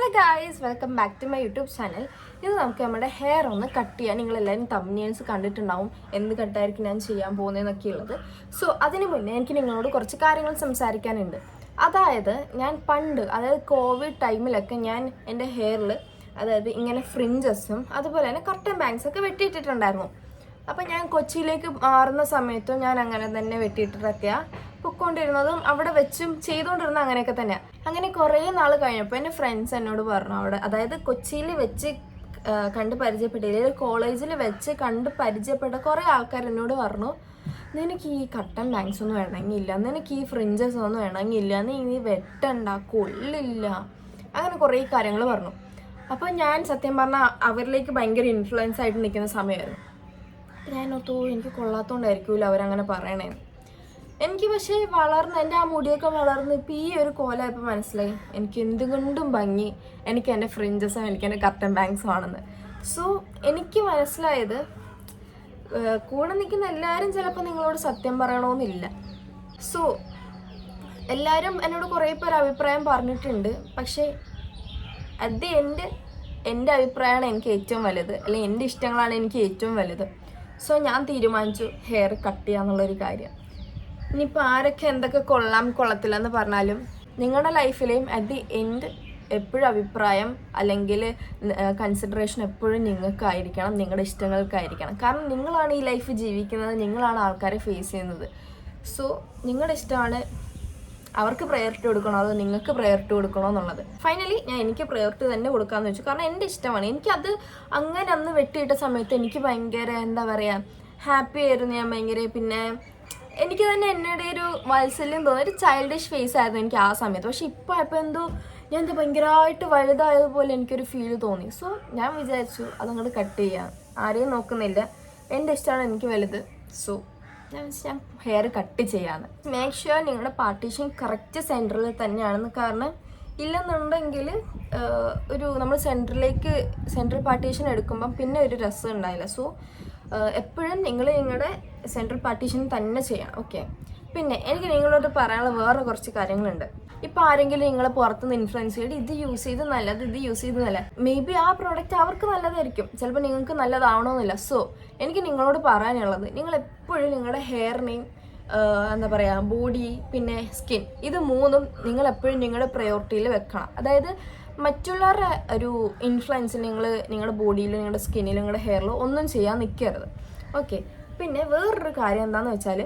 Hi guys, welcome back to my YouTube channel. ഇത് നമുക്ക് നമ്മുടെ ഹെയർ ഒന്ന് കട്ട് ചെയ്യാൻ. നിങ്ങളെല്ലാവരും തംബ്നെയിൽസ് കണ്ടിട്ടുണ്ടാവും എന്ത് കട്ടായിരിക്കും ഞാൻ ചെയ്യാൻ പോകുന്നതെന്നൊക്കെ ഉള്ളത്. സോ അതിന് മുന്നേ എനിക്ക് നിങ്ങളോട് കുറച്ച് കാര്യങ്ങൾ സംസാരിക്കാനുണ്ട്. അതായത് ഞാൻ പണ്ട്, അതായത് കോവിഡ് ടൈമിലൊക്കെ ഞാൻ എൻ്റെ ഹെയറിൽ അതായത് ഇങ്ങനെ ഫ്രിഞ്ചസും അതുപോലെ തന്നെ കട്ടൻ ബാങ്ക്സൊക്കെ വെട്ടിയിട്ടിട്ടുണ്ടായിരുന്നു. അപ്പം ഞാൻ കൊച്ചിയിലേക്ക് മാറുന്ന സമയത്തും ഞാൻ അങ്ങനെ തന്നെ വെട്ടിയിട്ടിട്ടൊക്കെയാണ് പൊയ്ക്കൊണ്ടിരുന്നതും അവിടെ വെച്ചും ചെയ്തുകൊണ്ടിരുന്ന അങ്ങനെയൊക്കെ തന്നെയാണ്. അങ്ങനെ കുറേ നാൾ കഴിഞ്ഞപ്പോൾ എൻ്റെ ഫ്രണ്ട്സ് എന്നോട് പറഞ്ഞു, അവിടെ അതായത് കൊച്ചിയിൽ വെച്ച് കണ്ട് പരിചയപ്പെട്ടില്ല, കോളേജിൽ വെച്ച് കണ്ട് പരിചയപ്പെട്ട കുറേ ആൾക്കാർ എന്നോട് പറഞ്ഞു, നിനക്ക് ഈ കട്ടൻ ബാങ്ക്സ് ഒന്നും വേണമെങ്കില്ല, നിനക്ക് ഈ ഫ്രിഞ്ചസ് ഒന്നും വേണമെങ്കില്ല, നീ ഇനി വെട്ടണ്ട, കൊള്ളില്ല, അങ്ങനെ കുറേ കാര്യങ്ങൾ പറഞ്ഞു. അപ്പോൾ ഞാൻ സത്യം പറഞ്ഞാൽ അവരിലേക്ക് ഭയങ്കര ഇൻഫ്ലുവൻസ് ആയിട്ട് നിൽക്കുന്ന സമയമായിരുന്നു. ഞാൻ ഓർത്തു എനിക്ക് കൊള്ളാത്തതുകൊണ്ടായിരിക്കുമല്ലോ അവരങ്ങനെ പറയണേ. എനിക്ക് പക്ഷേ എൻ്റെ ആ മുടിയൊക്കെ വളർന്ന് ഇപ്പോൾ ഈ ഒരു കോലമായപ്പോൾ മനസ്സിലായി എനിക്ക് എന്തുകൊണ്ടും ഭംഗി എനിക്ക് എൻ്റെ ഫ്രിഞ്ചസും എനിക്ക് എൻ്റെ കട്ടൻ ബാങ്ക്സും ആണെന്ന്. സോ എനിക്ക് മനസ്സിലായത് കൂടെ നിൽക്കുന്ന എല്ലാവരും ചിലപ്പോൾ നിങ്ങളോട് സത്യം പറയണമെന്നില്ല. സോ എല്ലാവരും എന്നോട് കുറേ പേർ അഭിപ്രായം പറഞ്ഞിട്ടുണ്ട്. പക്ഷേ അത് എൻ്റെ അഭിപ്രായമാണ് എനിക്ക് ഏറ്റവും വലുത്, അല്ലെങ്കിൽ എൻ്റെ ഇഷ്ടങ്ങളാണ് എനിക്ക് ഏറ്റവും വലുത്. സോ ഞാൻ തീരുമാനിച്ചു ഹെയർ കട്ട് ചെയ്യാന്നുള്ളൊരു കാര്യം. ഇനിയിപ്പോൾ ആരൊക്കെ എന്തൊക്കെ കൊള്ളത്തില്ല എന്ന് പറഞ്ഞാലും നിങ്ങളുടെ ലൈഫിലെയും അറ്റ് ദി എൻഡ് എപ്പോഴും അഭിപ്രായം അല്ലെങ്കിൽ കൺസിഡറേഷൻ എപ്പോഴും നിങ്ങൾക്കായിരിക്കണം, നിങ്ങളുടെ ഇഷ്ടങ്ങൾക്കായിരിക്കണം. കാരണം നിങ്ങളാണ് ഈ ലൈഫ് ജീവിക്കുന്നത്, നിങ്ങളാണ് ആൾക്കാരെ ഫേസ് ചെയ്യുന്നത്. സോ നിങ്ങളുടെ ഇഷ്ടമാണ് അവർക്ക് പ്രയോറിറ്റി കൊടുക്കണോ അതോ നിങ്ങൾക്ക് പ്രയോറിറ്റി കൊടുക്കണോ എന്നുള്ളത്. ഫൈനലി എനിക്ക് പ്രയോറിറ്റി തന്നെ കൊടുക്കാമെന്ന് വെച്ചു. കാരണം എൻ്റെ ഇഷ്ടമാണ്. എനിക്കത് അങ്ങനെ അന്ന് വെട്ടിയിട്ട സമയത്ത് എനിക്ക് ഭയങ്കര എന്താ പറയുക ഹാപ്പി ആയിരുന്നു. ഞാൻ ഭയങ്കര പിന്നെ എനിക്ക് തന്നെ എന്നോട് ഒരു വാത്സല്യം തോന്നി, ഒരു ചൈൽഡിഷ് ഫേസ് ആയിരുന്നു എനിക്ക് ആ സമയത്ത്. പക്ഷെ ഇപ്പോൾ എന്തോ ഞാൻ ഭയങ്കരമായിട്ട് വലുതായതുപോലെ എനിക്കൊരു ഫീൽ തോന്നി. സോ ഞാൻ വിചാരിച്ചു അതങ്ങോട്ട് കട്ട് ചെയ്യാം, ആരെയും നോക്കുന്നില്ല, എൻ്റെ ഇഷ്ടമാണ് എനിക്ക് വലുത്. സോ ഞാൻ ഹെയർ കട്ട് ചെയ്യാമെന്ന്. മേക്ക് ഷുവർ നിങ്ങളുടെ പാർട്ടീഷൻ കറക്റ്റ് സെൻറ്ററിൽ തന്നെയാണെന്ന്. കാരണം ഇല്ലെന്നുണ്ടെങ്കിൽ നമ്മൾ സെൻട്രൽ പാർട്ടീഷൻ എടുക്കുമ്പം പിന്നെ ഒരു രസം ഉണ്ടായില്ല. സോ എപ്പോഴും നിങ്ങൾ നിങ്ങളുടെ സെൻട്രൽ പാർട്ടീഷൻ തന്നെ ചെയ്യണം. ഓക്കെ. പിന്നെ എനിക്ക് നിങ്ങളോട് പറയാനുള്ള വേറെ കുറച്ച് കാര്യങ്ങളുണ്ട്. ഇപ്പോൾ ആരെങ്കിലും നിങ്ങളെ പുറത്തുനിന്ന് ഇൻഫ്ലുവൻസ് ചെയ്ത് ഇത് യൂസ് ചെയ്ത് നല്ലത്, ഇത് യൂസ് ചെയ്ത് നല്ലത്, മേ ബി ആ പ്രോഡക്റ്റ് അവർക്ക് നല്ലതായിരിക്കും, ചിലപ്പോൾ നിങ്ങൾക്ക് നല്ലതാവണമെന്നില്ല. സോ എനിക്ക് നിങ്ങളോട് പറയാനുള്ളത്, നിങ്ങൾ എപ്പോഴും നിങ്ങളുടെ ഹെയറിനെയും എന്താ പറയുക ബോഡി പിന്നെ സ്കിൻ, ഇത് മൂന്നും നിങ്ങൾ എപ്പോഴും നിങ്ങളുടെ പ്രയോറിറ്റിയിൽ വെക്കണം. അതായത് മറ്റുള്ളവരുടെ ഒരു ഇൻഫ്ലുവൻസിൽ നിങ്ങളുടെ ബോഡിയിൽ, നിങ്ങളുടെ സ്കിന്നിൽ, നിങ്ങളുടെ ഹെയറിൽ ഒന്നും ചെയ്യാൻ നിൽക്കരുത്. ഓക്കെ. പിന്നെ വേറൊരു കാര്യം എന്താണെന്ന് വെച്ചാൽ,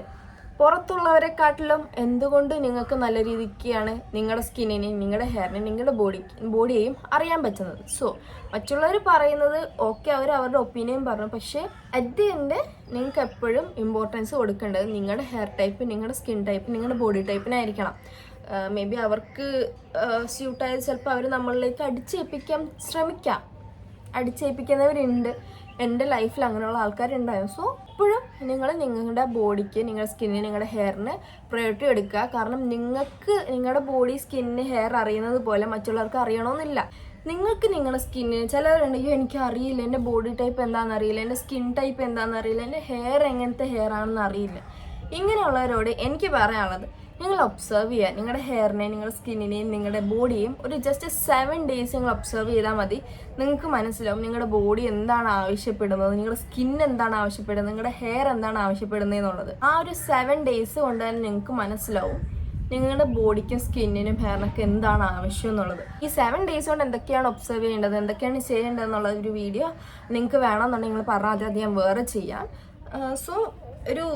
പുറത്തുള്ളവരെക്കാട്ടിലും എന്തുകൊണ്ട് നിങ്ങൾക്ക് നല്ല രീതിക്കാണ് നിങ്ങളുടെ സ്കിന്നിനെയും നിങ്ങളുടെ ഹെയറിനെയും നിങ്ങളുടെ ബോഡിയെയും അറിയാൻ പറ്റുന്നത്. സോ മറ്റുള്ളവർ പറയുന്നത് ഓക്കെ, അവരുടെ ഒപ്പീനിയൻ പറഞ്ഞു, പക്ഷേ അറ്റ് ദി എൻഡ് നിങ്ങൾക്ക് എപ്പോഴും ഇമ്പോർട്ടൻസ് കൊടുക്കേണ്ടത് നിങ്ങളുടെ ഹെയർ ടൈപ്പ്, നിങ്ങളുടെ സ്കിൻ ടൈപ്പ്, നിങ്ങളുടെ ബോഡി ടൈപ്പിനായിരിക്കണം. മേ ബി അവർക്ക് സ്യൂട്ടായത് ചിലപ്പോൾ അവർ നമ്മളിലേക്ക് അടിച്ചേൽപ്പിക്കുന്നവരുണ്ട്. എൻ്റെ ലൈഫിൽ അങ്ങനെയുള്ള ആൾക്കാരുണ്ടായിരുന്നു. സോ എപ്പോഴും നിങ്ങൾ നിങ്ങളുടെ ബോഡിക്ക്, നിങ്ങളുടെ സ്കിന്നിന്, നിങ്ങളുടെ ഹെയറിന് പ്രയോറിറ്റി എടുക്കുക. കാരണം നിങ്ങൾക്ക് നിങ്ങളുടെ ബോഡി, സ്കിന്നിന്, ഹെയർ അറിയുന്നത് പോലെ മറ്റുള്ളവർക്ക് അറിയണമെന്നില്ല. നിങ്ങൾക്ക് നിങ്ങളുടെ സ്കിന്നിന് ചിലവരുണ്ടെങ്കിൽ എനിക്ക് അറിയില്ല, എൻ്റെ ബോഡി ടൈപ്പ് എന്താണെന്ന് അറിയില്ല, എൻ്റെ സ്കിൻ ടൈപ്പ് എന്താണെന്ന് അറിയില്ല, എൻ്റെ ഹെയർ എങ്ങനത്തെ ഹെയർ ആണെന്ന് അറിയില്ല. ഇങ്ങനെയുള്ളവരോട് എനിക്ക് പറയാനുള്ളത്, നിങ്ങൾ ഒബ്സർവ് ചെയ്യുക. നിങ്ങളുടെ ഹെയറിനെയും നിങ്ങളുടെ സ്കിന്നിനെയും നിങ്ങളുടെ ബോഡിയും ഒരു ജസ്റ്റ് 7 days നിങ്ങൾ ഒബ്സർവ് ചെയ്താൽ മതി. നിങ്ങൾക്ക് മനസ്സിലാവും നിങ്ങളുടെ ബോഡി എന്താണ് ആവശ്യപ്പെടുന്നത്, നിങ്ങളുടെ സ്കിൻ എന്താണ് ആവശ്യപ്പെടുന്നത്, നിങ്ങളുടെ ഹെയർ എന്താണ് ആവശ്യപ്പെടുന്നത് എന്നുള്ളത്. ആ ഒരു 7 days കൊണ്ട് തന്നെ നിങ്ങൾക്ക് മനസ്സിലാവും നിങ്ങളുടെ ബോഡിക്കും സ്കിന്നിനും ഹെയറിനൊക്കെ എന്താണ് ആവശ്യം എന്നുള്ളത്. ഈ 7 days കൊണ്ട് എന്തൊക്കെയാണ് ഒബ്സർവ് ചെയ്യേണ്ടത്, എന്തൊക്കെയാണ് ചെയ്യേണ്ടത് എന്നുള്ള ഒരു വീഡിയോ നിങ്ങൾക്ക് വേണമെന്നുണ്ടെങ്കിൽ നിങ്ങൾ പറഞ്ഞാൽ അത് ഞാൻ വേറെ ചെയ്യാം. സോ ഒരു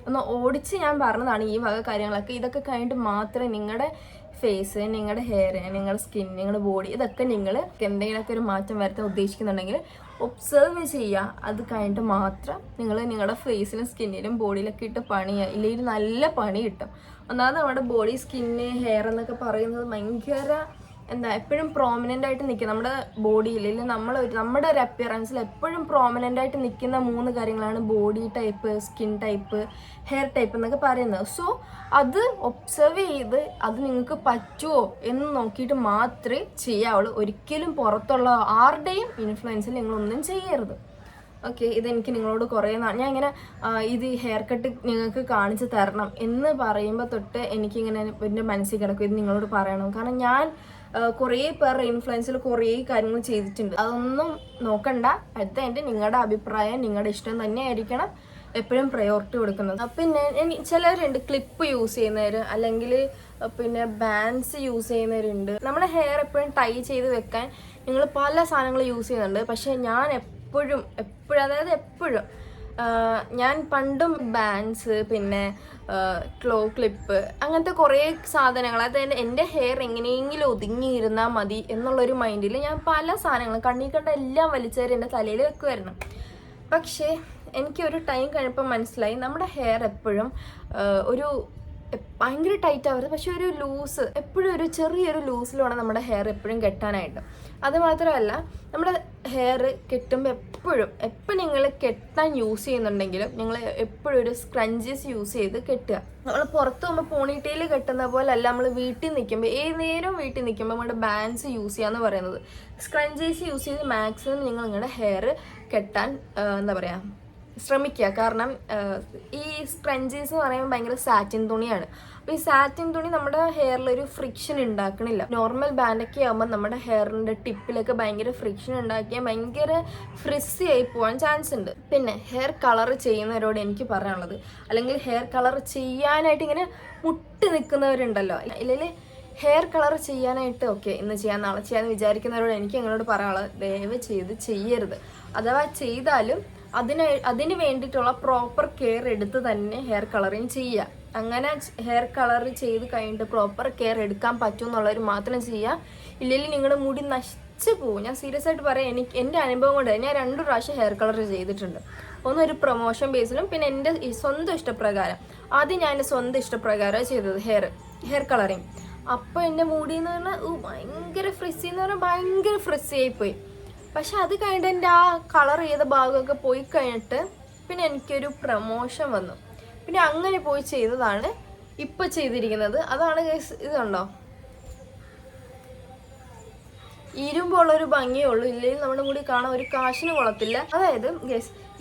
ഒന്ന് ഓടിച്ച് ഞാൻ പറഞ്ഞതാണ് ഈ വക കാര്യങ്ങളൊക്കെ. ഇതൊക്കെ കഴിഞ്ഞിട്ട് മാത്രമേ നിങ്ങളുടെ ഫേസ്, നിങ്ങളുടെ ഹെയർ, നിങ്ങളുടെ സ്കിൻ, നിങ്ങളുടെ ബോഡി, ഇതൊക്കെ നിങ്ങൾ എന്തെങ്കിലുമൊക്കെ ഒരു മാറ്റം വരുത്താൻ ഉദ്ദേശിക്കുന്നുണ്ടെങ്കിൽ ഒബ്സർവ് ചെയ്യുക. അത് കഴിഞ്ഞിട്ട് മാത്രം നിങ്ങൾ നിങ്ങളുടെ ഫേസിലും സ്കിന്നിലും ബോഡിയിലൊക്കെ ഇട്ട് പണി ചെയ്യുക. ഇല്ലെങ്കിൽ നല്ല പണി കിട്ടും. ഒന്നാമത് നമ്മുടെ ബോഡി, സ്കിന്ന്, ഹെയർ എന്നൊക്കെ പറയുന്നത് ഭയങ്കര എപ്പോഴും പ്രോമിനൻ്റ് ആയിട്ട് നിൽക്കുക നമ്മുടെ ബോഡിയിൽ. ഇല്ലെങ്കിൽ നമ്മുടെ ഒരു അപ്പിയറൻസിൽ എപ്പോഴും പ്രോമിനൻ്റ് ആയിട്ട് നിൽക്കുന്ന 3 കാര്യങ്ങളാണ് body type, skin type, hair type എന്നൊക്കെ പറയുന്നത്. സോ അത് ഒബ്സർവ് ചെയ്ത് അത് നിങ്ങൾക്ക് പറ്റുമോ എന്ന് നോക്കിയിട്ട് മാത്രമേ ചെയ്യാവുള്ളൂ. ഒരിക്കലും പുറത്തുള്ള ആരുടെയും ഇൻഫ്ലുവൻസിൽ നിങ്ങളൊന്നും ചെയ്യരുത്. ഓക്കെ. ഇതെനിക്ക് നിങ്ങളോട് കുറേ ഞാൻ ഇങ്ങനെ ഇത് ഹെയർ കട്ട് നിങ്ങൾക്ക് കാണിച്ചു തരണം എന്ന് പറയുമ്പോൾ തൊട്ട് എനിക്കിങ്ങനെ എൻ്റെ മനസ്സിൽ കിടക്കും ഇത് നിങ്ങളോട് പറയണം. കാരണം ഞാൻ കുറേ പേരുടെ ഇൻഫ്ലുവൻസിൽ കുറേ കാര്യങ്ങൾ ചെയ്തിട്ടുണ്ട്. അതൊന്നും നോക്കണ്ട. അടുത്ത നിങ്ങളുടെ അഭിപ്രായം നിങ്ങളുടെ ഇഷ്ടം തന്നെ ആയിരിക്കണം എപ്പോഴും പ്രയോറിറ്റി കൊടുക്കുന്നത്. പിന്നെ ചിലരുണ്ട് ക്ലിപ്പ് യൂസ് ചെയ്യുന്നവർ, അല്ലെങ്കിൽ പിന്നെ ബാൻഡ്സ് യൂസ് ചെയ്യുന്നവരുണ്ട്. നമ്മുടെ ഹെയർ എപ്പോഴും ടൈ ചെയ്ത് വെക്കാൻ നിങ്ങൾ പല സാധനങ്ങൾ യൂസ് ചെയ്യുന്നുണ്ട്. പക്ഷേ ഞാൻ എപ്പോഴും അതായത് എപ്പോഴും ഞാൻ പണ്ടും ബാൻഡ്സ്, പിന്നെ ക്ലിപ്പ്, അങ്ങനത്തെ കുറേ സാധനങ്ങൾ, അതായത് എൻ്റെ ഹെയർ എങ്ങനെയെങ്കിലും ഒതുങ്ങിയിരുന്നാൽ മതി എന്നുള്ളൊരു മൈൻഡിൽ ഞാൻ പല സാധനങ്ങളും കണ്ണീ കണ്ട എല്ലാം വലിച്ചേരി എൻ്റെ തലയിൽ വെക്കുമായിരുന്നു. പക്ഷേ എനിക്കൊരു ടൈം കഴിഞ്ഞപ്പോൾ മനസ്സിലായി നമ്മുടെ ഹെയർ എപ്പോഴും ഒരു ഭയങ്കര ടൈറ്റ് ആവരുത്, പക്ഷെ ഒരു ലൂസ്, എപ്പോഴും ഒരു ചെറിയൊരു ലൂസിൽ വേണം നമ്മുടെ ഹെയർ എപ്പോഴും കെട്ടാനായിട്ട്. അതുമാത്രമല്ല നമ്മുടെ ഹെയർ കെട്ടുമ്പോൾ എപ്പോൾ നിങ്ങൾ കെട്ടാൻ യൂസ് ചെയ്യുന്നുണ്ടെങ്കിലും നിങ്ങൾ എപ്പോഴും ഒരു സ്ക്രഞ്ചീസ് യൂസ് ചെയ്ത് കെട്ടുക. നമ്മൾ പുറത്ത് പോകുമ്പോൾ പോണിറ്റെയിൽ കെട്ടുന്ന പോലെ അല്ല, നമ്മൾ വീട്ടിൽ നിൽക്കുമ്പോൾ ഏത് നേരം വീട്ടിൽ നിൽക്കുമ്പോൾ നമ്മുടെ ബാൻഡ്സ് യൂസ് ചെയ്യാന്ന് പറയുന്നത്. സ്ക്രഞ്ചീസ് യൂസ് ചെയ്ത് മാക്സിമം നിങ്ങൾ നിങ്ങളുടെ ഹെയർ കെട്ടാൻ എന്താ പറയുക ശ്രമിക്കുക. കാരണം ഈ സ്ക്രഞ്ചീസ് എന്ന് പറയുമ്പോൾ ഭയങ്കര സാറ്റിൻ തുണിയാണ്. അപ്പോൾ ഈ സാറ്റിൻ തുണി നമ്മുടെ ഹെയറിലൊരു ഫ്രിക്ഷൻ ഉണ്ടാക്കണില്ല. നോർമൽ ബാൻഡൊക്കെ ആകുമ്പോൾ നമ്മുടെ ഹെയറിൻ്റെ ടിപ്പിലൊക്കെ ഭയങ്കര ഫ്രിക്ഷൻ ഉണ്ടാക്കിയാൽ ഭയങ്കര ഫ്രിസി ആയി പോകാൻ ചാൻസ് ഉണ്ട്. പിന്നെ ഹെയർ കളർ ചെയ്യുന്നവരോട് എനിക്ക് പറയാനുള്ളത്, അല്ലെങ്കിൽ ഹെയർ കളർ ചെയ്യാനായിട്ട് ഇങ്ങനെ മുട്ടി നിൽക്കുന്നവരുണ്ടല്ലോ, ഇല്ലെങ്കിൽ ഹെയർ കളർ ചെയ്യാനായിട്ട് ഓക്കെ ഇന്ന് ചെയ്യാൻ നാളെ ചെയ്യാമെന്ന് വിചാരിക്കുന്നവരോട് എനിക്ക് നിങ്ങളോട് പറയാനുള്ളത്, ദയവ് ചെയ്ത് ചെയ്യരുത്. അഥവാ ചെയ്താലും അതിന് വേണ്ടിയിട്ടുള്ള പ്രോപ്പർ കെയർ എടുത്ത് തന്നെ ഹെയർ കളറിങ് ചെയ്യുക. അങ്ങനെ ഹെയർ കളർ ചെയ്ത് കഴിഞ്ഞിട്ട് പ്രോപ്പർ കെയർ എടുക്കാൻ പറ്റും എന്നുള്ളവർ മാത്രം ചെയ്യുക. ഇല്ലെങ്കിൽ നിങ്ങളുടെ മുടി നശിച്ചു പോകും. ഞാൻ സീരിയസ് ആയിട്ട് പറയാം. എൻ്റെ അനുഭവം കൊണ്ട് ഞാൻ 2 പ്രാവശ്യം ഹെയർ കളർ ചെയ്തിട്ടുണ്ട്. ഒന്നൊരു പ്രൊമോഷൻ ബേസിലും പിന്നെ എൻ്റെ സ്വന്തം ഇഷ്ടപ്രകാരം. ആദ്യം ഞാൻ എൻ്റെ സ്വന്തം ഇഷ്ടപ്രകാരം ചെയ്തത് ഹെയർ കളറിങ്. അപ്പോൾ എൻ്റെ മുടി എന്ന് പറഞ്ഞാൽ ഭയങ്കര ഫ്രിസി എന്ന് പറഞ്ഞാൽ ഭയങ്കര ഫ്രിസി ആയിപ്പോയി. പക്ഷെ അത് കഴിഞ്ഞിട്ട് എൻ്റെ ആ കളർ ചെയ്ത ഭാഗമൊക്കെ പോയി കഴിഞ്ഞിട്ട് പിന്നെ എനിക്കൊരു പ്രൊമോഷൻ വന്നു. പിന്നെ അങ്ങനെ പോയി ചെയ്തതാണ് ഇപ്പം ചെയ്തിരിക്കുന്നത്. അതാണ് ഇതുണ്ടോ, ഇരുമ്പുള്ളൊരു ഭംഗിയേ ഉള്ളൂ, ഇല്ലെങ്കിൽ നമ്മുടെ മുടി കാണാൻ ഒരു കാശിന് കൊള്ളത്തില്ല. അതായത്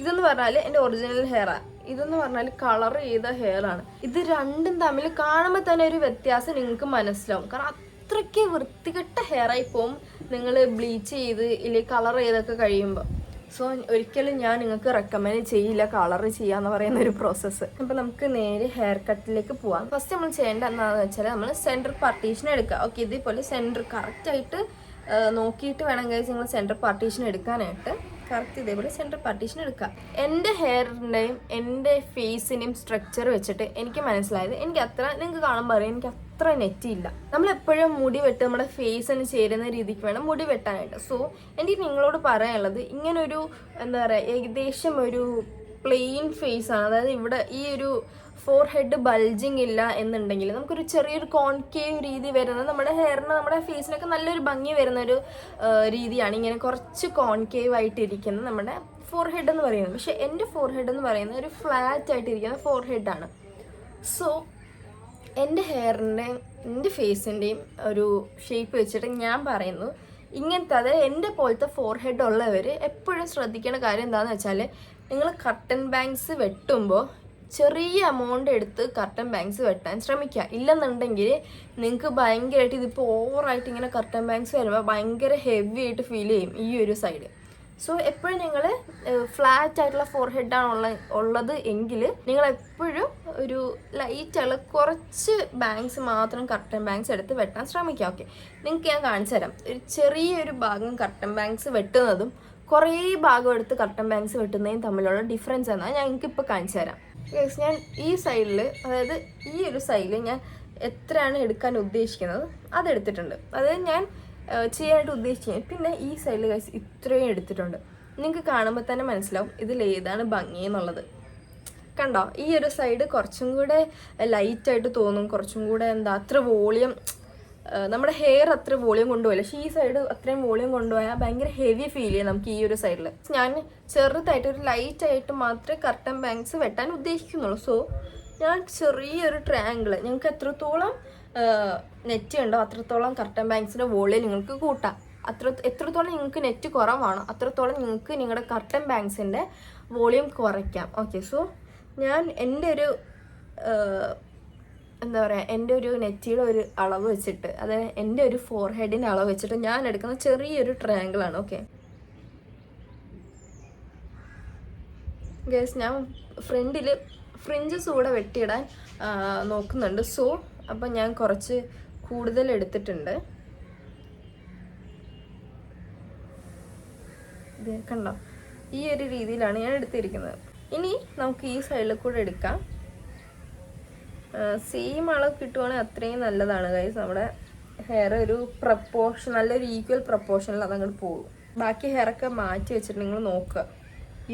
ഇതെന്ന് പറഞ്ഞാൽ എൻ്റെ ഒറിജിനൽ ഹെയറാണ്, ഇതെന്ന് പറഞ്ഞാൽ കളർ ചെയ്ത ഹെയറാണ്. ഇത് രണ്ടും തമ്മിൽ കാണുമ്പോൾ തന്നെ ഒരു വ്യത്യാസം നിങ്ങൾക്ക് മനസ്സിലാവും. കാരണം അത്രയ്ക്ക് വൃത്തികെട്ട ഹെയറായി പോവും നിങ്ങൾ ബ്ലീച്ച് ചെയ്ത് ഇല്ലെങ്കിൽ കളർ ചെയ്തൊക്കെ കഴിയുമ്പോൾ. സോ ഒരിക്കലും ഞാൻ നിങ്ങൾക്ക് റെക്കമെൻഡ് ചെയ്യില്ല കളർ ചെയ്യാന്ന് പറയുന്ന ഒരു പ്രോസസ്സ്. അപ്പോൾ നമുക്ക് നേരെ ഹെയർ കട്ടിലേക്ക് പോവാം. ഫസ്റ്റ് നമ്മൾ ചെയ്യേണ്ടത് എന്താണെന്ന് വെച്ചാൽ നമ്മൾ സെൻറ്റർ പാർട്ടീഷൻ എടുക്കുക. ഓക്കെ, ഇതേപോലെ സെൻറ്റർ കറക്റ്റായിട്ട് നോക്കിയിട്ട് വേണം കഴിച്ച് നിങ്ങൾ സെൻറ്റർ പാർട്ടീഷൻ എടുക്കാനായിട്ട്. കറക്റ്റ് ഇതേപോലെ സെൻറ്റർ പാർട്ടീഷൻ എടുക്കുക. എൻ്റെ ഹെയറിൻ്റെയും എൻ്റെ ഫേസിൻ്റെയും സ്ട്രക്ചർ വെച്ചിട്ട് എനിക്ക് മനസ്സിലായത്, നിങ്ങൾക്ക് കാണുമ്പോൾ അറിയാം എനിക്ക് അത്ര നെറ്റിയില്ല. നമ്മളെപ്പോഴും മുടി വെട്ട് നമ്മുടെ ഫേസിന് ചേരുന്ന രീതിക്ക് വേണം മുടി വെട്ടാനായിട്ട്. സോ എനിക്ക് നിങ്ങളോട് പറയാനുള്ളത്, ഇങ്ങനൊരു എന്താ പറയുക ഏകദേശം ഒരു പ്ലെയിൻ ഫേസാണ്, അതായത് ഇവിടെ ഈ ഒരു ഫോർഹെഡ് ബൾജിങ് ഇല്ല എന്നുണ്ടെങ്കിൽ നമുക്കൊരു ചെറിയൊരു കോൺകേവ് രീതി വരുന്നത് നമ്മുടെ ഹെയറിന് നമ്മുടെ ഫേസിനൊക്കെ നല്ലൊരു ഭംഗി വരുന്നൊരു രീതിയാണ് ഇങ്ങനെ കുറച്ച് കോൺകേവ് ആയിട്ടിരിക്കുന്നത് നമ്മുടെ ഫോർഹെഡ് എന്ന് പറയുന്നത്. പക്ഷെ എൻ്റെ ഫോർഹെഡ് എന്ന് പറയുന്നത് ഒരു ഫ്ലാറ്റ് ആയിട്ടിരിക്കുന്ന ഫോർഹെഡാണ്. സോ എൻ്റെ ഹെയറിൻ്റെ എൻ്റെ ഫേസിൻ്റെയും ഒരു ഷേപ്പ് വെച്ചിട്ട് ഞാൻ പറയുന്നു, ഇങ്ങനത്തെ അതായത് എൻ്റെ പോലത്തെ ഫോർഹെഡ് ഉള്ളവർ എപ്പോഴും ശ്രദ്ധിക്കേണ്ട കാര്യം എന്താണെന്ന് വെച്ചാൽ, നിങ്ങൾ കർട്ടൻ ബാങ്ക്സ് വെട്ടുമ്പോൾ ചെറിയ എമൗണ്ട് എടുത്ത് കർട്ടൻ ബാങ്ക്സ് വെട്ടാൻ ശ്രമിക്കുക. ഇല്ലെന്നുണ്ടെങ്കിൽ നിങ്ങൾക്ക് ഭയങ്കരമായിട്ട് ഇതിപ്പോൾ ഓവറായിട്ട് ഇങ്ങനെ കർട്ടൻ ബാങ്ക്സ് വരുമ്പോൾ ഭയങ്കര ഹെവി ആയിട്ട് ഫീൽ ചെയ്യും ഈ ഒരു സൈഡ്. സോ എപ്പോഴും നിങ്ങൾ ഫ്ലാറ്റ് ആയിട്ടുള്ള ഫോർഹെഡാണ് ഉള്ളത് എങ്കിൽ നിങ്ങൾ എപ്പോഴും ഒരു ലൈറ്റായുള്ള കുറച്ച് ബാങ്ക്സ് മാത്രം കർട്ടൻ ബാങ്ക്സ് എടുത്ത് വെട്ടാൻ ശ്രമിക്കുക. ഓക്കെ, നിങ്ങൾക്ക് ഞാൻ കാണിച്ചു തരാം. ഒരു ചെറിയൊരു ഭാഗം കർട്ടൻ ബാങ്ക്സ് വെട്ടുന്നതും കുറേ ഭാഗം എടുത്ത് കർട്ടൻ ബാങ്ക്സ് വെട്ടുന്നതും തമ്മിലുള്ള ഡിഫറൻസ് എന്നാൽ ഞാൻ എനിക്കിപ്പോൾ കാണിച്ചു തരാം. ഞാൻ ഈ സൈഡിൽ, അതായത് ഈ ഒരു സൈഡിൽ ഞാൻ എത്രയാണ് എടുക്കാൻ ഉദ്ദേശിക്കുന്നത് അതെടുത്തിട്ടുണ്ട്. അതായത് ഞാൻ ചെയ്യാനായിട്ട് ഉദ്ദേശിക്കുന്നത്. പിന്നെ ഈ സൈഡിൽ ഇത്രയും എടുത്തിട്ടുണ്ട്. നിങ്ങൾക്ക് കാണുമ്പോൾ തന്നെ മനസ്സിലാവും ഇതിൽ ഏതാണ് ഭംഗി എന്നുള്ളത്. കണ്ടോ, ഈ ഒരു സൈഡ് കുറച്ചും കൂടെ ലൈറ്റായിട്ട് തോന്നും, കുറച്ചും കൂടെ അത്ര വോളിയം, നമ്മുടെ ഹെയർ അത്ര വോളിയം കൊണ്ടുപോയില്ല. പക്ഷേ ഈ സൈഡ് അത്രയും വോളിയം കൊണ്ടുപോയാൽ ഭയങ്കര ഹെവി ഫീൽ ചെയ്യും നമുക്ക് ഈ ഒരു സൈഡിൽ. ഞാൻ ചെറുതായിട്ട് ഒരു ലൈറ്റായിട്ട് മാത്രമേ കർട്ടൻ ബാങ്ക്സ് വെട്ടാൻ ഉദ്ദേശിക്കുന്നുള്ളൂ. സോ ഞാൻ ചെറിയൊരു ട്രയാങ്കിൾ, നിങ്ങൾക്ക് എത്രത്തോളം നെറ്റ് ഉണ്ടോ അത്രത്തോളം കർട്ടൻ ബാങ്ക്സിൻ്റെ വോളിയം നിങ്ങൾക്ക് കൂട്ടാം. എത്രത്തോളം നിങ്ങൾക്ക് നെറ്റ് കുറവാണോ അത്രത്തോളം നിങ്ങൾക്ക് നിങ്ങളുടെ കർട്ടൻ ബാങ്ക്സിൻ്റെ വോളിയം കുറയ്ക്കാം. ഓക്കെ, സോ ഞാൻ എൻ്റെ ഒരു എന്താ പറയുക, എൻ്റെ ഒരു നെറ്റിയുടെ ഒരു അളവ് വെച്ചിട്ട്, അതായത് എൻ്റെ ഒരു ഫോർഹെഡിൻ്റെ അളവ് വെച്ചിട്ട് ഞാൻ എടുക്കുന്ന ചെറിയൊരു ട്രയാങ്കിളാണ്. ഓക്കെ ഗൈസ്, ഞാൻ ഫ്രണ്ടിൽ ഫ്രിഞ്ചസ് കൂടെ വെട്ടിയിടാൻ നോക്കുന്നുണ്ട്. സോ അപ്പം ഞാൻ കുറച്ച് കൂടുതൽ എടുത്തിട്ടുണ്ട്. ഇത് കണ്ടോ, ഈ ഒരു രീതിയിലാണ് ഞാൻ എടുത്തിരിക്കുന്നത്. ഇനി നമുക്ക് ഈ സൈഡിൽ കൂടെ എടുക്കാം. സെയിം അളവ് കിട്ടുവാണെങ്കിൽ അത്രയും നല്ലതാണ് ഗൈസ്. നമ്മുടെ ഹെയർ ഒരു പ്രപ്പോർഷൻ, നല്ലൊരു ഈക്വൽ പ്രപ്പോർഷനിൽ അതങ്ങോട്ട് പോകും. ബാക്കി ഹെയറൊക്കെ മാറ്റി വെച്ചിട്ട് നിങ്ങൾ നോക്കുക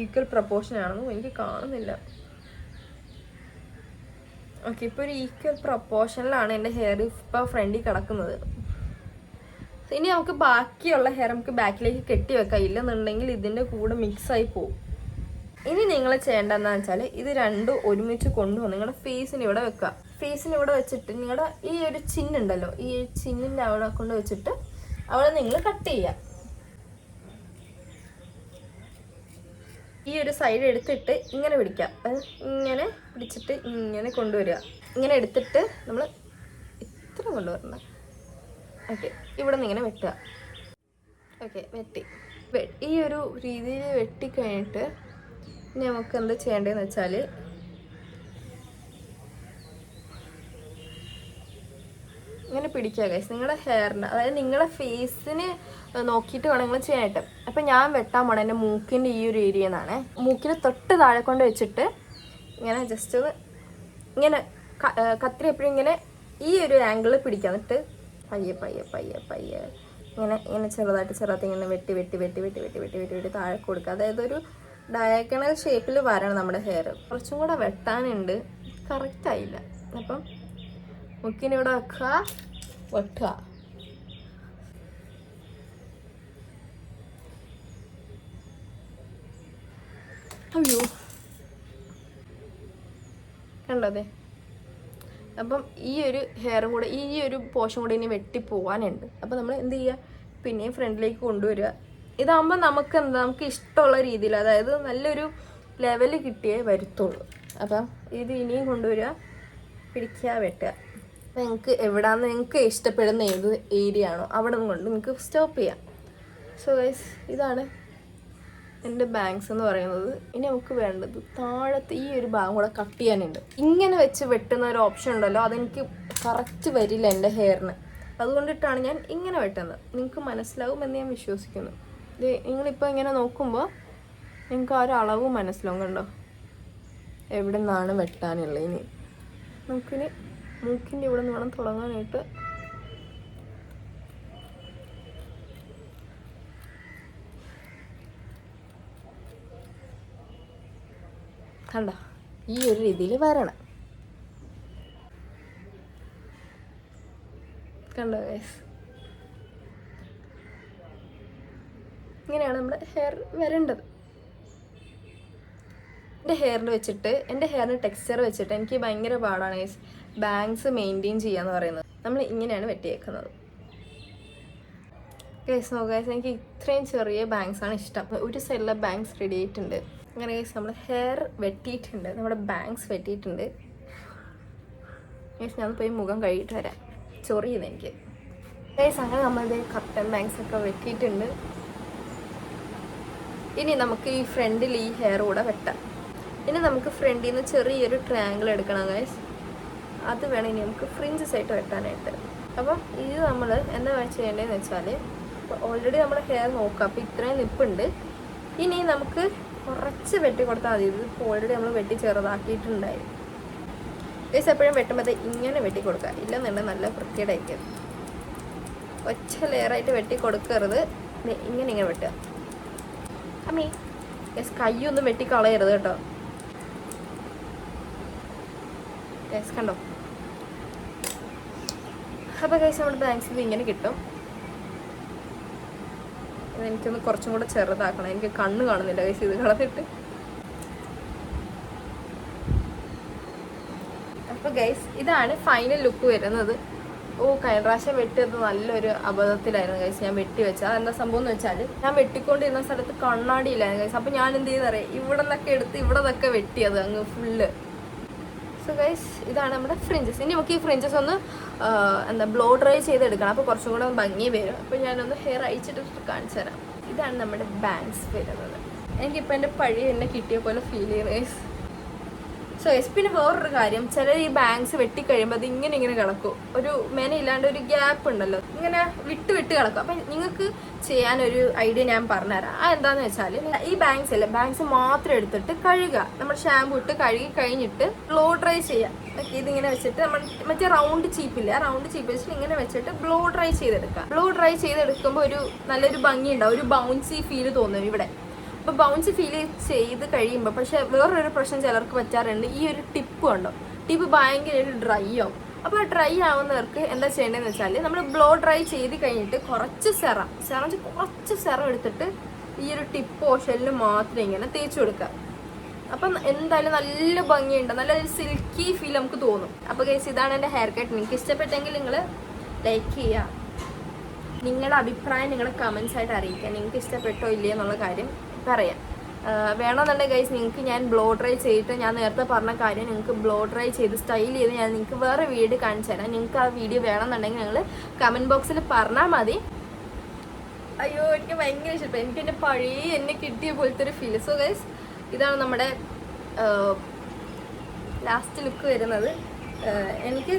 ഈക്വൽ പ്രപ്പോർഷൻ ആണെന്നും എനിക്ക് കാണുന്നില്ല. ഓക്കെ, ഇപ്പോൾ ഒരു ഈക്വൽ പ്രപ്പോർഷനിലാണ് എൻ്റെ ഹെയർ ഇപ്പോൾ ഫ്രണ്ടിൽ കിടക്കുന്നത്. ഇനി നമുക്ക് ബാക്കിയുള്ള ഹെയർ നമുക്ക് ബാക്കിലേക്ക് കെട്ടി വെക്കാം, ഇല്ലെന്നുണ്ടെങ്കിൽ ഇതിൻ്റെ കൂടെ മിക്സായി പോകും. ഇനി നിങ്ങൾ ചെയ്യേണ്ടതെന്ന് വെച്ചാൽ ഇത് രണ്ടും ഒരുമിച്ച് കൊണ്ടുവന്ന് നിങ്ങളുടെ ഫേസിന് ഇവിടെ വെക്കുക. ഫേസിന് ഇവിടെ വെച്ചിട്ട് നിങ്ങളുടെ ഈ ഒരു ചിന്നുണ്ടല്ലോ, ഈ ചിന്നിൻ്റെ അവിടെ കൊണ്ട് വെച്ചിട്ട് അവിടെ നിങ്ങൾ കട്ട് ചെയ്യുക. ഈ ഒരു സൈഡ് എടുത്തിട്ട് ഇങ്ങനെ പിടിക്കുക, ഇങ്ങനെ പിടിച്ചിട്ട് ഇങ്ങനെ കൊണ്ടുവരിക. ഇങ്ങനെ എടുത്തിട്ട് നമ്മൾ ഇത്ര കൊണ്ടുവരണം. ഓക്കെ, ഇവിടെ നിന്ന് ഇങ്ങനെ വെട്ടുക. ഓക്കെ, വെട്ടി ഈ ഒരു രീതിയിൽ വെട്ടിക്കഴിഞ്ഞിട്ട് ഇനി നമുക്ക് എന്താ ചെയ്യേണ്ടതെന്ന് വെച്ചാൽ ഇങ്ങനെ പിടിക്കുക ഗൈസ് നിങ്ങളുടെ ഹെയറിന്, അതായത് നിങ്ങളുടെ ഫേസിന് നോക്കിയിട്ട് വേണം നിങ്ങൾ ചെയ്യാനായിട്ട്. അപ്പം ഞാൻ വെട്ടാൻ പോണം എൻ്റെ മൂക്കിൻ്റെ ഈ ഒരു ഏരിയ എന്നാണ്. മൂക്കിന് തൊട്ട് താഴെ കൊണ്ട് വെച്ചിട്ട് ഇങ്ങനെ ജസ്റ്റ് ഒന്ന് ഇങ്ങനെ കത്രി എപ്പോഴും ഇങ്ങനെ ഈ ഒരു ആംഗിളിൽ പിടിക്കുക. എന്നിട്ട് പയ്യെ പയ്യെ പയ്യെ പയ്യെ ഇങ്ങനെ ഇങ്ങനെ ചെറുതായിട്ട് ഇങ്ങനെ വെട്ടി വെട്ടി വെട്ടി വെട്ടി വെട്ടി വെട്ടി വെട്ടി വെട്ടി താഴെ കൊടുക്കുക. അതായത് ഒരു ഡയഗണൽ ഷേപ്പിൽ വരണം നമ്മുടെ ഹെയർ. കുറച്ചും കൂടെ വെട്ടാനുണ്ട്, കറക്റ്റായില്ല. അപ്പം മുക്കിനിവിടെ വെക്കുക, വെട്ടുക. അയ്യോ, കണ്ടോ അതെ. അപ്പം ഈ ഒരു ഹെയറും കൂടെ, ഈ ഒരു പോർഷൻ കൂടെ ഇനി വെട്ടി പോകാനുണ്ട്. അപ്പം നമ്മൾ എന്ത് ചെയ്യുക, പിന്നെയും ഫ്രണ്ടിലേക്ക് കൊണ്ടുവരിക. ഇതാകുമ്പോൾ നമുക്ക് എന്താ, നമുക്ക് ഇഷ്ടമുള്ള രീതിയിൽ, അതായത് നല്ലൊരു ലെവല് കിട്ടിയേ വരുത്തുള്ളൂ. അപ്പം ഇത് ഇനിയും കൊണ്ടുവരിക, പിടിക്കുക, വെട്ടുക. നിങ്ങൾക്ക് എവിടെയാണെന്ന് നിങ്ങൾക്ക് ഇഷ്ടപ്പെടുന്ന ഏത് ഏരിയ ആണോ അവിടെ നിന്ന് കൊണ്ട് നിങ്ങൾക്ക് സ്റ്റോപ്പ് ചെയ്യാം. സോ ഗൈസ്, ഇതാണ് എൻ്റെ ബാങ്ക്സ് എന്ന് പറയുന്നത്. ഇനി നമുക്ക് വേണ്ടത് താഴത്തെ ഈ ഒരു ഭാഗം കൂടെ കട്ട് ചെയ്യാനുണ്ട്. ഇങ്ങനെ വെച്ച് വെട്ടുന്ന ഒരു ഓപ്ഷൻ ഉണ്ടല്ലോ, അതെനിക്ക് കറക്റ്റ് വരില്ല എൻ്റെ ഹെയറിന്. അതുകൊണ്ടിട്ടാണ് ഞാൻ ഇങ്ങനെ വെട്ടുന്നത്. നിങ്ങൾക്ക് മനസ്സിലാവുമെന്ന് ഞാൻ വിശ്വസിക്കുന്നു. ഇത് നിങ്ങളിപ്പോൾ ഇങ്ങനെ നോക്കുമ്പോൾ നിങ്ങൾക്ക് ആ ഒരു അളവ് മനസ്സിലാവും. കണ്ടോ എവിടെ നിന്നാണ് വെട്ടാനുള്ളത്. ഇനി നമുക്കിനി മൂക്കിൻ്റെ ഇവിടെ നിന്ന് വേണം തുടങ്ങാനായിട്ട്. കണ്ട ഈ ഒരു രീതിയിൽ വരണം. കണ്ടോ ഗൈസ്, ഇങ്ങനെയാണ് നമ്മുടെ ഹെയർ വരേണ്ടത്. എൻ്റെ ഹെയറിൽ വെച്ചിട്ട്, എൻ്റെ ഹെയറിന് ടെക്സ്ചർ വെച്ചിട്ട് എനിക്ക് ഭയങ്കര പാടാണ് ഗൈസ് ബാങ്ക്സ് മെയിൻറ്റെയിൻ ചെയ്യാന്ന് പറയുന്നത്. നമ്മൾ ഇങ്ങനെയാണ് വെട്ടിയേക്കുന്നത് ഗൈസ്. നോ ഗൈസ്, എനിക്ക് ഇത്രയും ചെറിയ ബാങ്ക്സാണ് ഇഷ്ടം. ഒരു സൈഡിലെ ബാങ്ക്സ് റെഡി ആയിട്ടുണ്ട്. അങ്ങനെ ഗൈസ് നമ്മൾ ഹെയർ വെട്ടിയിട്ടുണ്ട്, നമ്മുടെ ബാങ്ക്സ് വെട്ടിയിട്ടുണ്ട് ഗൈസ്. ഞാൻ പോയി മുഖം കഴുകിയിട്ട് വരാം, ചൊറിയുന്നു എനിക്ക് ഗൈസ്. അങ്ങനെ നമ്മളുടെ കട്ടൻ ബാങ്ക്സ് ഒക്കെ വെട്ടിയിട്ടുണ്ട്. ഇനി നമുക്ക് ഈ ഫ്രണ്ടിൽ ഈ ഹെയർ കൂടെ വെട്ടാം. ഇനി നമുക്ക് ഫ്രണ്ടിൽ നിന്ന് ചെറിയൊരു ട്രയാങ്കിൾ എടുക്കണം ഗൈസ്. അത് വേണം ഇനി നമുക്ക് ഫ്രിഞ്ചസ് ആയിട്ട് വെട്ടാനായിട്ട്. അപ്പം ഇത് നമ്മൾ എന്താ ചെയ്യേണ്ടതെന്ന് വെച്ചാൽ, ഓൾറെഡി നമ്മുടെ ഹെയർ നോക്കാം. അപ്പോൾ ഇത്രയും നിപ്പുണ്ട്. ഇനി നമുക്ക് കുറച്ച് വെട്ടി കൊടുത്താൽ മതി. ഇത് ഓൾറെഡി നമ്മൾ വെട്ടി ചെറുതാക്കിയിട്ടുണ്ടായി ഗൈസ്. എപ്പോഴും വെട്ടുമ്പോൾ ഇങ്ങനെ വെട്ടി കൊടുക്കുക, ഇല്ലെന്നുണ്ടെങ്കിൽ നല്ല വൃത്തിയുടെയായിരിക്കും. ഒറ്റ ലെയറായിട്ട് വെട്ടി കൊടുക്കരുത്, ഇങ്ങനെ ഇങ്ങനെ വെട്ടുക. അമ്മേ ഗൈസ്, കൈയൊന്നും വെട്ടി കളയരുത് കേട്ടോ ഗൈസ്. കണ്ടോ? അപ്പോൾ ഗൈസ് നമ്മുടെ ബാങ്ക്സ് ഇത് ഇങ്ങനെ കിട്ടും. എനിക്കൊന്ന് കുറച്ചും കൂടെ ചെറുതാക്കണം, എനിക്ക് കണ്ണ് കാണുന്നില്ല ഗൈസ് ഇത് കളഞ്ഞിട്ട്. അപ്പോൾ ഗൈസ് ഇതാണ് ഫൈനൽ ലുക്ക് വരുന്നത്. കഴിഞ്ഞ പ്രാവശ്യം വെട്ടിയത് നല്ലൊരു അബദ്ധത്തിലായിരുന്നു ഗൈസ് ഞാൻ വെട്ടി വെച്ചത്. അതെന്താ സംഭവം എന്ന് വെച്ചാൽ, ഞാൻ വെട്ടിക്കൊണ്ടിരുന്ന സ്ഥലത്ത് കണ്ണാടിയില്ലായിരുന്നു ഗൈസ്. അപ്പോൾ ഞാൻ എന്ത് ചെയ്തറിയാം, ഇവിടെ നിന്നൊക്കെ എടുത്ത് ഇവിടെ നിന്നൊക്കെ വെട്ടിയത് അങ്ങ് ഫുള്ള്. സോ ഗൈസ് ഇതാണ് നമ്മുടെ ഫ്രിഞ്ചസ്. ഇനി നമുക്ക് ഈ ഫ്രിഞ്ചസ് ഒന്ന് എന്താ ബ്ലോ ഡ്രൈ ചെയ്തെടുക്കണം, അപ്പോൾ കുറച്ചും കൂടെ ഭംഗി വരും. അപ്പോൾ ഞാനൊന്ന് ഹെയർ അയച്ചിട്ട് കാണിച്ചു തരാം. ഇതാണ് നമ്മുടെ ബാങ്ക്സ് വരുന്നത്. എനിക്കിപ്പോൾ എൻ്റെ പഴയ എന്നെ കിട്ടിയ പോലെ ഫീൽ ചെയ്യും ഗൈസ്. സോ ഗൈസ് പിന്നെ വേറൊരു കാര്യം, ചിലർ ഈ ബാങ്ക്സ് വെട്ടിക്കഴിയുമ്പോൾ അത് ഇങ്ങനെ കിടക്കും, ഒരു മെനയില്ലാണ്ട് ഒരു ഗ്യാപ്പ് ഉണ്ടല്ലോ, ഇങ്ങനെ വിട്ട് കിടക്കും. അപ്പം നിങ്ങൾക്ക് ചെയ്യാനൊരു ഐഡിയ ഞാൻ പറഞ്ഞുതരാം. എന്താന്ന് വെച്ചാൽ ഈ ബാങ്ക്സ് അല്ലേ, ബാങ്ക്സ് മാത്രം എടുത്തിട്ട് കഴുകുക. നമ്മൾ ഷാമ്പു ഇട്ട് കഴുകി കഴിഞ്ഞിട്ട് ബ്ലോ ഡ്രൈ ചെയ്യാം. ഇതിങ്ങനെ വെച്ചിട്ട് നമ്മൾ മറ്റേ റൗണ്ട് ചീപ്പില്ല, റൗണ്ട് ചീപ്പ് വെച്ചിട്ട് ഇങ്ങനെ വെച്ചിട്ട് ബ്ലോ ഡ്രൈ ചെയ്തെടുക്കുക. ബ്ലോ ഡ്രൈ ചെയ്തെടുക്കുമ്പോൾ ഒരു നല്ലൊരു ഭംഗി ഉണ്ടാവും, ഒരു ബൗൺസി ഫീൽ തോന്നും ഇവിടെ. അപ്പോൾ ബൗൺസ് ഫീൽ ചെയ്ത് കഴിയുമ്പോൾ പക്ഷേ വേറൊരു പ്രശ്നം ചിലർക്ക് പറ്റാറുണ്ട്, ഈ ഒരു ടിപ്പ് ഉണ്ടോ, ടിപ്പ് ഭയങ്കര ഒരു ഡ്രൈ ആവും. അപ്പോൾ ആ ഡ്രൈ ആവുന്നവർക്ക് എന്താ ചെയ്യേണ്ടതെന്ന് വെച്ചാൽ നമ്മൾ ബ്ലോ ഡ്രൈ ചെയ്ത് കഴിഞ്ഞിട്ട് കുറച്ച് സെറം എടുത്തിട്ട് ഈ ഒരു ടിപ്പ് പോർഷനിൽ മാത്രം ഇങ്ങനെ തേച്ച് കൊടുക്കുക. അപ്പം എന്തായാലും നല്ല ഭംഗിയുണ്ട്, നല്ലൊരു സിൽക്കി ഫീൽ നമുക്ക് തോന്നും. അപ്പോൾ ഗൈസ് ഇതാണ് എൻ്റെ ഹെയർ കട്ട്. നിങ്ങൾക്ക് ഇഷ്ടപ്പെട്ടെങ്കിൽ നിങ്ങൾ ലൈക്ക് ചെയ്യുക, നിങ്ങളുടെ അഭിപ്രായം നിങ്ങളുടെ കമൻസ് ആയിട്ട് അറിയിക്കുക. നിങ്ങൾക്ക് ഇഷ്ടപ്പെട്ടോ ഇല്ലയോ എന്നുള്ള കാര്യം പറയാം. വേണമെന്നുണ്ടെങ്കിൽ ഗൈസ് നിങ്ങൾക്ക് ഞാൻ ബ്ലോ ഡ്രൈ ചെയ്തിട്ട് ഞാൻ നേരത്തെ പറഞ്ഞ കാര്യം നിങ്ങൾക്ക് ബ്ലോ ഡ്രൈ ചെയ്ത് സ്റ്റൈൽ ചെയ്ത് ഞാൻ നിങ്ങൾക്ക് വേറെ വീഡിയോ കാണിച്ചു തരാം. നിങ്ങൾക്ക് ആ വീഡിയോ വേണമെന്നുണ്ടെങ്കിൽ നിങ്ങൾ കമൻറ്റ് ബോക്സിൽ പറഞ്ഞാൽ മതി. അയ്യോ എനിക്ക് ഭയങ്കര ഇഷ്ടപ്പെട്ടു, എനിക്ക് എൻ്റെ പഴയ എന്നെ കിട്ടിയ പോലത്തെ ഒരു ഫീൽ. സോ ഗൈസ് ഇതാണ് നമ്മുടെ ലാസ്റ്റ് ലുക്ക് വരുന്നത്. എനിക്ക്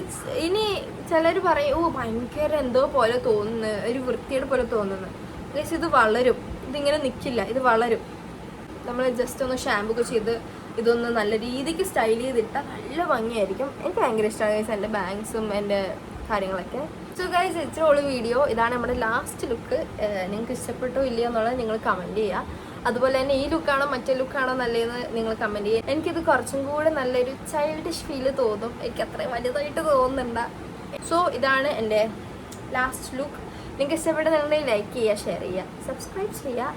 ഇനി ചിലർ പറയും ഓ ഭയങ്കര എന്തോ പോലെ തോന്നുന്നു, ഒരു വൃത്തിയുടെ പോലെ തോന്നുന്നു. ഗൈസ് ഇത് വളരും, ഇതിങ്ങനെ നിൽക്കില്ല, ഇത് വളരും. നമ്മൾ ജസ്റ്റ് ഒന്ന് ഷാമ്പു ഒക്കെ ചെയ്ത് ഇതൊന്ന് നല്ല രീതിക്ക് സ്റ്റൈൽ ചെയ്തിട്ടാൽ നല്ല ഭംഗിയായിരിക്കും. എനിക്ക് ഭയങ്കര ഇഷ്ടമാണ് ഗൈസ് എൻ്റെ ബാങ്ക്സും എൻ്റെ കാര്യങ്ങളൊക്കെ. സോ ഗൈസ് ഇത്രയുള്ള വീഡിയോ. ഇതാണ് നമ്മുടെ ലാസ്റ്റ് ലുക്ക്. നിങ്ങൾക്ക് ഇഷ്ടപ്പെട്ടോ ഇല്ലയോ എന്നുള്ളത് നിങ്ങൾ കമൻറ്റ് ചെയ്യുക. അതുപോലെ തന്നെ ഈ ലുക്കാണോ മറ്റേ ലുക്കാണോ നല്ലതെന്ന് നിങ്ങൾ കമൻറ്റ് ചെയ്യുക. എനിക്കിത് കുറച്ചും കൂടെ നല്ലൊരു ചൈൽഡിഷ് ഫീല് തോന്നും, എനിക്ക് അത്രയും വലുതായിട്ട് തോന്നുന്നുണ്ട. സോ ഇതാണ് എൻ്റെ ലാസ്റ്റ് ലുക്ക്. നിങ്ങൾക്ക് ഇഷ്ടപ്പെടുന്നുണ്ടെങ്കിൽ ലൈക്ക് ചെയ്യുക, ഷെയർ ചെയ്യുക, സബ്സ്ക്രൈബ് ചെയ്യുക.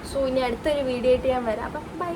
സോ ഇനി അടുത്തൊരു വീഡിയോ ആയിട്ട് ഞാൻ വരാം. അപ്പം ബൈ.